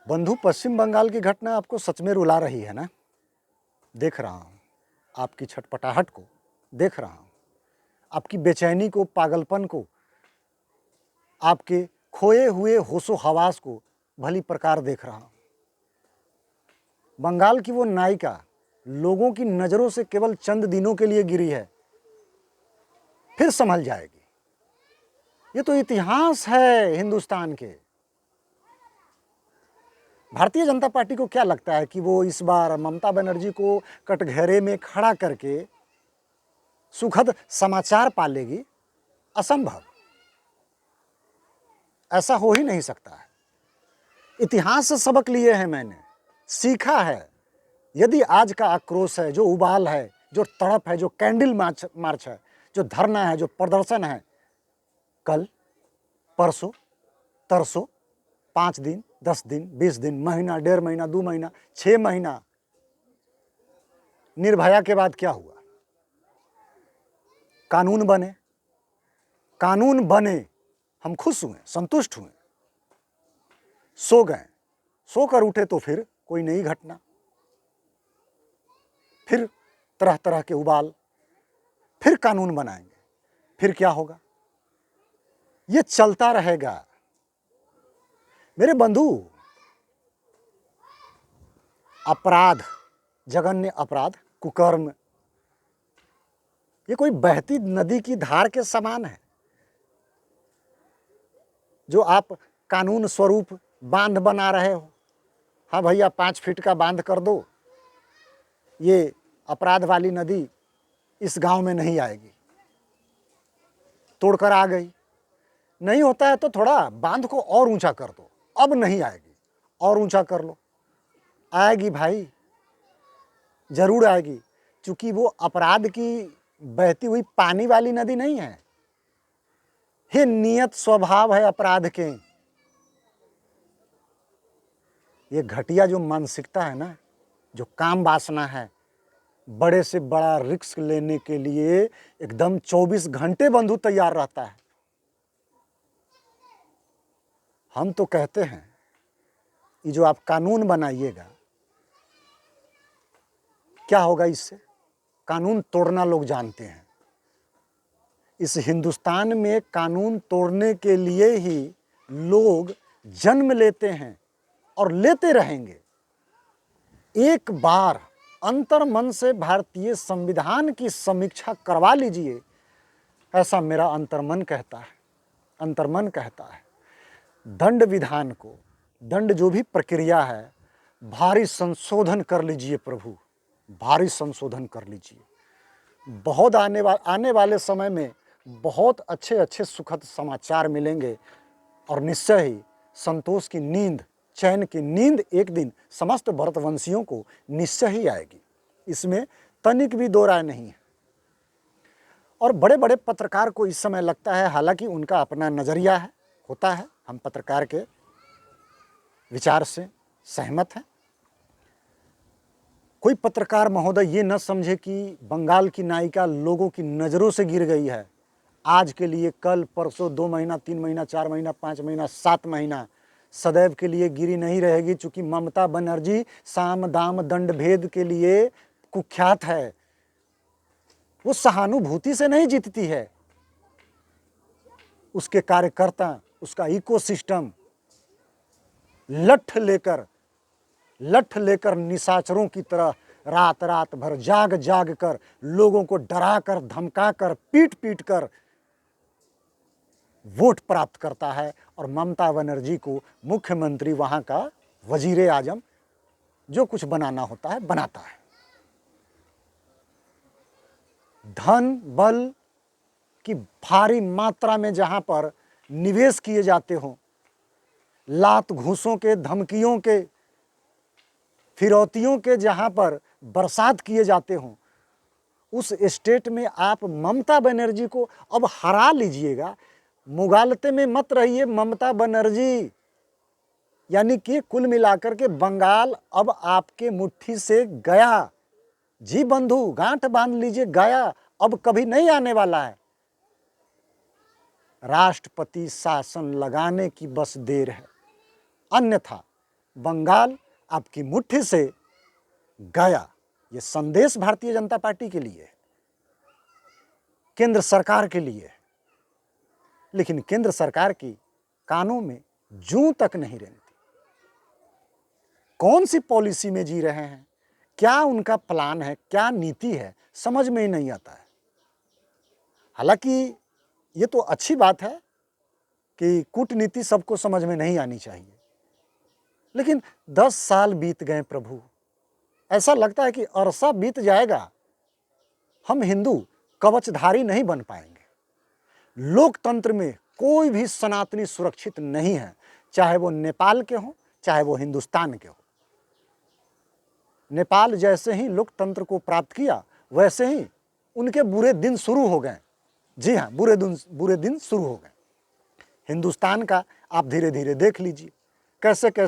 बंधु, पश्चिम बंगाल की घटना आपको सच में रुला रही है ना? देख रहा हूँ, आपकी छटपटाहट को देख रहा हूँ, आपकी बेचैनी को, पागलपन को, आपके खोए हुए होशो-हवास को भली प्रकार देख रहा हूँ। बंगाल की वो नायिका लोगों की नज़रों से केवल चंद दिनों के लिए गिरी है, फिर संभल जाएगी। ये तो इतिहास है हिंदुस्तान के। भारतीय जनता पार्टी को क्या लगता है कि वो इस बार ममता बनर्जी को कटघरे में खड़ा करके सुखद समाचार पालेगी? असंभव। ऐसा हो ही नहीं सकता है। इतिहास से सबक लिए हैं मैंने, सीखा है। यदि आज का आक्रोश है, जो उबाल है, जो तड़प है, जो कैंडल मार्च है, जो धरना है, जो प्रदर्शन है, कल, परसों, तरसों, 5 दिन, 10 दिन, 20 दिन, महीना, 1.5 महीना, 2 महीना, 6 महीना, निर्भया के बाद क्या हुआ? कानून बने, कानून बने, हम खुश हुए, संतुष्ट हुए, सो गए, सोकर उठे तो फिर कोई नई घटना, फिर तरह तरह के उबाल, फिर कानून बनाएंगे, फिर क्या होगा? ये चलता रहेगा। मेरे बंधु, अपराध, जघन्य अपराध, कुकर्म, ये कोई बहती नदी की धार के समान है जो आप कानून स्वरूप बांध बना रहे हो। हाँ भैया, 5 फीट का बांध कर दो, ये अपराध वाली नदी इस गांव में नहीं आएगी। तोड़कर आ गई, नहीं होता है तो थोड़ा बांध को और ऊंचा कर दो, अब नहीं आएगी, और ऊंचा कर लो, आएगी भाई, जरूर आएगी। क्योंकि वो अपराध की बहती हुई पानी वाली नदी नहीं है, ये नियत स्वभाव है अपराध के। ये घटिया जो मानसिकता है ना, जो काम वासना है, बड़े से बड़ा रिस्क लेने के लिए एकदम 24 घंटे बंधु तैयार रहता है। हम तो कहते हैं ये जो आप कानून बनाइएगा, क्या होगा इससे? कानून तोड़ना लोग जानते हैं। इस हिंदुस्तान में कानून तोड़ने के लिए ही लोग जन्म लेते हैं और लेते रहेंगे। एक बार अंतर्मन से भारतीय संविधान की समीक्षा करवा लीजिए, ऐसा मेरा अंतर्मन कहता है। अंतर्मन कहता है दंड विधान को, दंड जो भी प्रक्रिया है, भारी संशोधन कर लीजिए प्रभु, भारी संशोधन कर लीजिए। बहुत आने वाले समय में बहुत अच्छे अच्छे सुखद समाचार मिलेंगे और निश्चय ही संतोष की नींद, चैन की नींद एक दिन समस्त भरतवंशियों को निश्चय ही आएगी। इसमें तनिक भी दो राय नहीं है। और बड़े बड़े पत्रकार को इस समय लगता है, हालांकि उनका अपना नज़रिया है, होता है, हम पत्रकार के विचार से सहमत हैं। कोई पत्रकार महोदय ये न समझे कि बंगाल की नायिका लोगों की नज़रों से गिर गई है, आज के लिए, कल, परसों, 2 महीना, 3 महीना, 4 महीना, 5 महीना, 7 महीना, सदैव के लिए गिरी नहीं रहेगी। चूंकि ममता बनर्जी साम दाम दंड भेद के लिए कुख्यात है, वो सहानुभूति से नहीं जीतती है। उसके कार्यकर्ता, उसका इकोसिस्टम लठ लेकर निशाचरों की तरह रात रात भर जाग जाग कर लोगों को डरा कर, धमका कर, पीट पीट कर वोट प्राप्त करता है और ममता बनर्जी को मुख्यमंत्री, वहां का वजीर आजम, जो कुछ बनाना होता है बनाता है। धन बल की भारी मात्रा में जहां पर निवेश किए जाते हों, लात घूसों के, धमकियों के, फिरौतियों के जहां पर बरसात किए जाते हों, उस स्टेट में आप ममता बनर्जी को अब हरा लीजिएगा। मुगालते में मत रहिए ममता बनर्जी, यानी कि कुल मिलाकर के बंगाल अब आपके मुट्ठी से गया। जी बंधु, गांठ बांध लीजिए, गया, अब कभी नहीं आने वाला है। राष्ट्रपति शासन लगाने की बस देर है, अन्यथा बंगाल आपकी मुट्ठी से गया। ये संदेश भारतीय जनता पार्टी के लिए है, केंद्र सरकार के लिए है, लेकिन केंद्र सरकार की कानों में जूं तक नहीं रेंगती। कौन सी पॉलिसी में जी रहे हैं, क्या उनका प्लान है, क्या नीति है, समझ में ही नहीं आता है। हालांकि ये तो अच्छी बात है कि कूटनीति सबको समझ में नहीं आनी चाहिए, लेकिन 10 साल बीत गए प्रभु, ऐसा लगता है कि अरसा बीत जाएगा, हम हिंदू कवचधारी नहीं बन पाएंगे। लोकतंत्र में कोई भी सनातनी सुरक्षित नहीं है, चाहे वो नेपाल के हों, चाहे वो हिंदुस्तान के हों। नेपाल जैसे ही लोकतंत्र को प्राप्त किया, वैसे ही उनके बुरे दिन शुरू हो गए। जी हाँ, बुरे दिन शुरू हो गए। हिंदुस्तान का आप धीरे धीरे देख लीजिए, कैसे कैसे